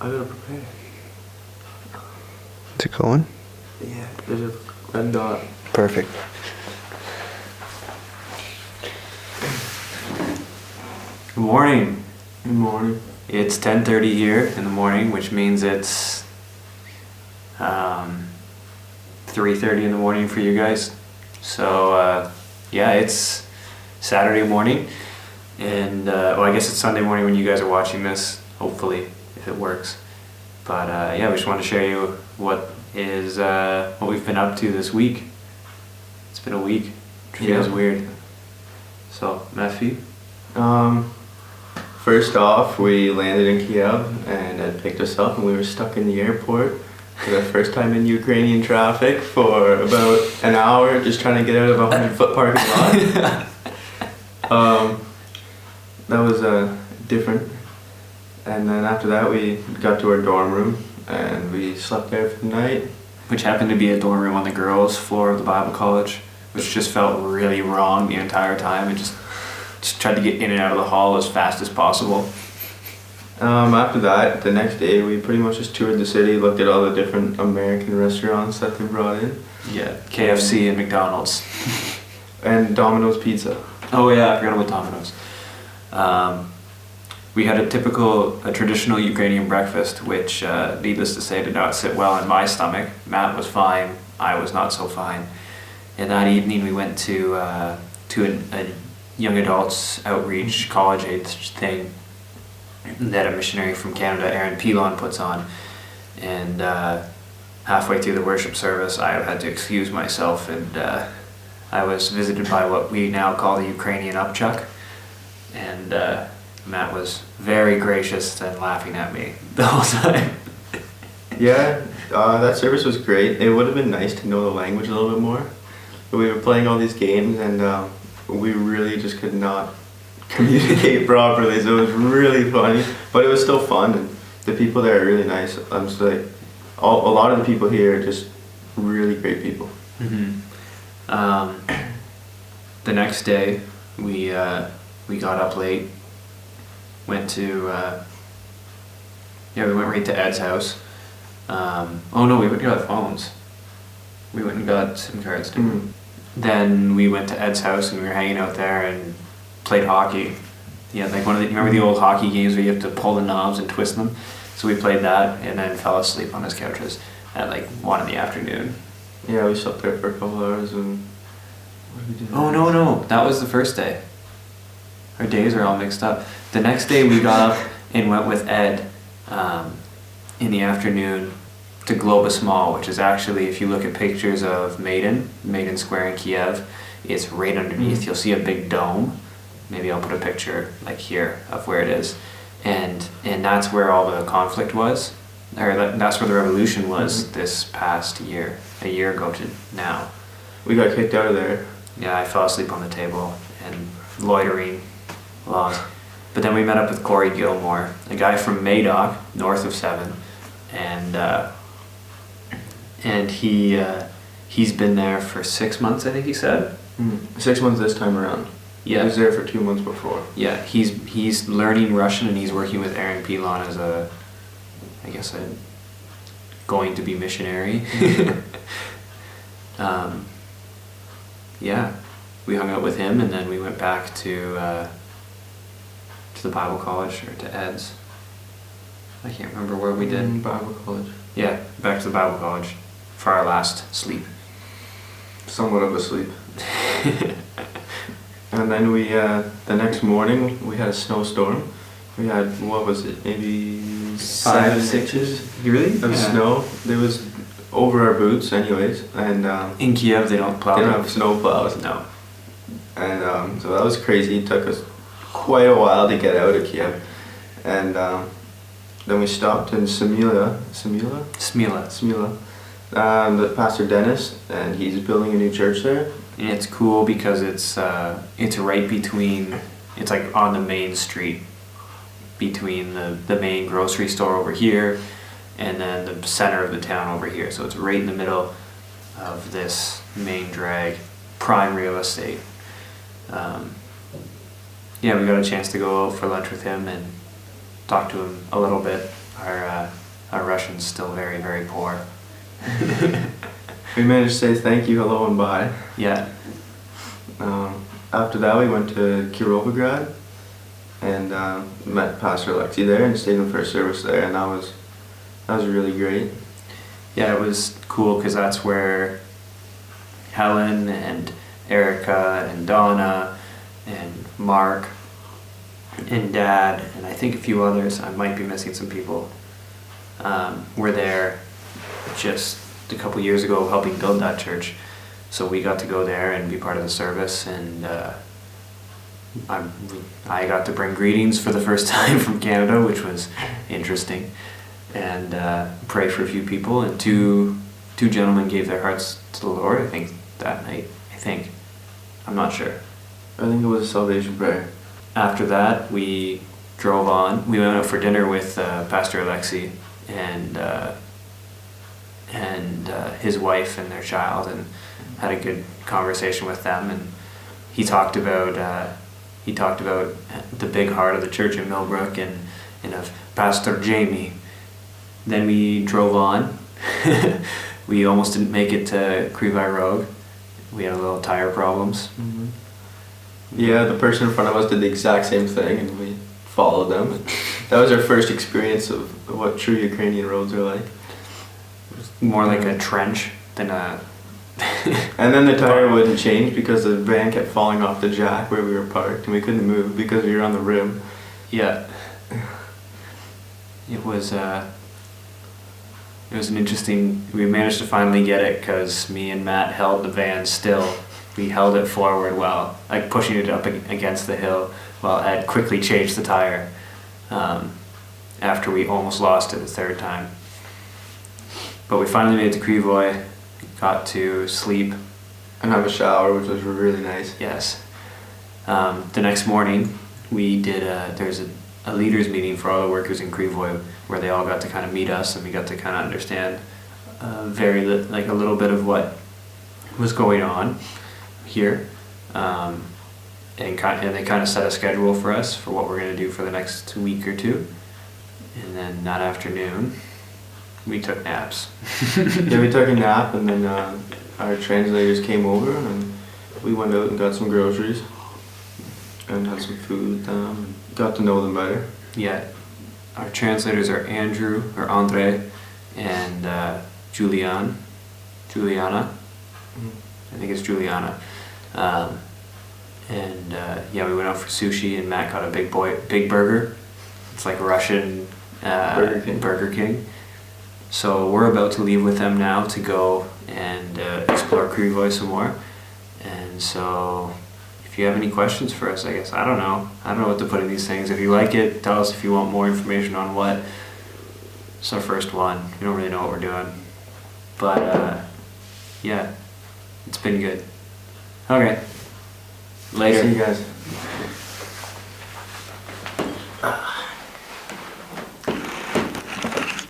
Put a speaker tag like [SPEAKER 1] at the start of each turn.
[SPEAKER 1] I gotta prepare.
[SPEAKER 2] Is it going?
[SPEAKER 1] Yeah, there's a red dot.
[SPEAKER 2] Perfect.
[SPEAKER 3] Good morning.
[SPEAKER 1] Good morning.
[SPEAKER 3] It's 10:30 here in the morning, which means it's 3:30 in the morning for you guys. So yeah, it's Saturday morning, and well, I guess it's Sunday morning when you guys are watching this. Hopefully, if it works. But yeah, we just want to share you what we've been up to this week. It's been a week. It feels weird. So, Matthew?
[SPEAKER 1] First off, we landed in Kiev and Ed picked us up and we were stuck in the airport for the first time in Ukrainian traffic for about an hour just trying to get out of a 100-foot parking lot. That was different. And then after that we got to our dorm room and we slept there for the night.
[SPEAKER 3] Which happened to be a dorm room on the girls' floor of the Bible College, which just felt really wrong the entire time. And just tried to get in and out of the hall as fast as possible.
[SPEAKER 1] After that, the next day, we pretty much just toured the city, looked at all the different American restaurants that they brought in.
[SPEAKER 3] Yeah, KFC and McDonald's.
[SPEAKER 1] And Domino's Pizza.
[SPEAKER 3] Oh yeah, I forgot about Domino's. We had a traditional Ukrainian breakfast, which, needless to say, did not sit well in my stomach. Matt was fine, I was not so fine. And that evening we went to a young adults outreach college age thing that a missionary from Canada, Aaron Pilon, puts on. And halfway through the worship service, I had to excuse myself, and I was visited by what we now call the Ukrainian upchuck. And Matt was very gracious and laughing at me the whole time.
[SPEAKER 1] Yeah, that service was great. It would have been nice to know the language a little bit more. But we were playing all these games and we really just could not communicate properly, so it was really funny. But it was still fun, and the people there are really nice. I'm just like, a lot of the people here are just really great people.
[SPEAKER 3] Mm-hmm. The next day, we got up late. Went to we went right to Ed's house. Oh no, we went and got phones. We went and got SIM cards too. Then we went to Ed's house and we were hanging out there and played hockey. Yeah, like you remember the old hockey games where you have to pull the knobs and twist them? So we played that and then fell asleep on his couches at like 1 in the afternoon.
[SPEAKER 1] Yeah, we slept there for a couple hours and what did we do?
[SPEAKER 3] Oh no, that was the first day. Our days are all mixed up. The next day we got up and went with Ed in the afternoon to Globus Mall, which is actually, if you look at pictures of Maidan Square in Kiev, it's right underneath. You'll see a big dome. Maybe I'll put a picture like here of where it is. And that's where all the conflict was, or that's where the revolution was this past year, a year ago to now.
[SPEAKER 1] We got kicked out of there.
[SPEAKER 3] Yeah, I fell asleep on the table and loitering laws. But then we met up with Corey Gilmore, a guy from Madoc, north of 7, and he's been there for 6 months, I think he said.
[SPEAKER 1] 6 months this time around.
[SPEAKER 3] Yeah.
[SPEAKER 1] He was there for 2 months before.
[SPEAKER 3] Yeah, he's learning Russian and he's working with Aaron Pilon as a going to be missionary. Yeah, we hung out with him and then we went back to the Bible College or to Ed's. I can't remember where we did.
[SPEAKER 1] Bible College.
[SPEAKER 3] Yeah, back to the Bible College for our last sleep.
[SPEAKER 1] Somewhat of a sleep. And then we, the next morning, we had a snowstorm. We had, what was it, maybe 5 inches
[SPEAKER 3] Really?
[SPEAKER 1] of snow. It was over our boots anyways, and
[SPEAKER 3] In Kiev, they don't plow.
[SPEAKER 1] they don't have snow plows.
[SPEAKER 3] No.
[SPEAKER 1] And so that was crazy. It took us quite a while to get out of Kiev. And then we stopped in Smila, the Pastor Dennis, and he's building a new church there.
[SPEAKER 3] And it's cool because it's right between, it's like on the main street between the main grocery store over here and then the center of the town over here. So it's right in the middle of this main drag, prime real estate. Yeah, we got a chance to go out for lunch with him and talk to him a little bit. Our connection's still very, very poor.
[SPEAKER 1] We managed to say thank you, hello, and bye.
[SPEAKER 3] Yeah.
[SPEAKER 1] After that, we went to Kirovograd and met Pastor Alexi there and stayed in the first service there, and that was really great.
[SPEAKER 3] Yeah, it was cool because that's where Helen and Erica and Donna and Mark and Dad and I think a few others, I might be missing some people, were there just a couple years ago helping build that church. So we got to go there and be part of the service, and I got to bring greetings for the first time from Canada, which was interesting, and pray for a few people, and two gentlemen gave their hearts to the Lord, I think, that night. I'm not sure.
[SPEAKER 1] I think it was a salvation prayer.
[SPEAKER 3] After that, we drove on. We went out for dinner with Pastor Alexi and his wife and their child, and had a good conversation with them. And he talked about the big heart of the church in Millbrook and of Pastor Jamie. Then we drove on. We almost didn't make it to Creevy Road. We had a little tire problems.
[SPEAKER 1] Mm-hmm. Yeah, the person in front of us did the exact same thing, and we followed them. That was our first experience of what true Ukrainian roads are like.
[SPEAKER 3] More like a trench than a...
[SPEAKER 1] And then the tire wouldn't change because the van kept falling off the jack where we were parked, and we couldn't move because we were on the rim.
[SPEAKER 3] Yeah. It was an interesting... We managed to finally get it because me and Matt held the van still. We held it forward while, like, pushing it up against the hill while Ed quickly changed the tire after we almost lost it the third time. But we finally made it to Krivoy, got to sleep.
[SPEAKER 1] And have a shower, which was really nice.
[SPEAKER 3] Yes. The next morning, we did there's a leaders meeting for all the workers in Krivoy where they all got to kind of meet us, and we got to kind of understand a little bit of what was going on here. And they kind of set a schedule for us for what we're going to do for the next week or two. And then that afternoon, we took naps.
[SPEAKER 1] Yeah, we took a nap, and then our translators came over, and we went out and got some groceries and had some food with them and got to know them better.
[SPEAKER 3] Yeah, our translators are Andre, and Juliana. I think it's Juliana. Yeah, we went out for sushi, and Matt got a big burger. It's like Russian Burger King. So we're about to leave with them now to go and explore Krivoy some more. And so if you have any questions for us, I guess, I don't know what to put in these things. If you like it, tell us if you want more information on what. It's our first one. We don't really know what we're doing. But yeah, it's been good. Okay. Later.
[SPEAKER 1] See you guys.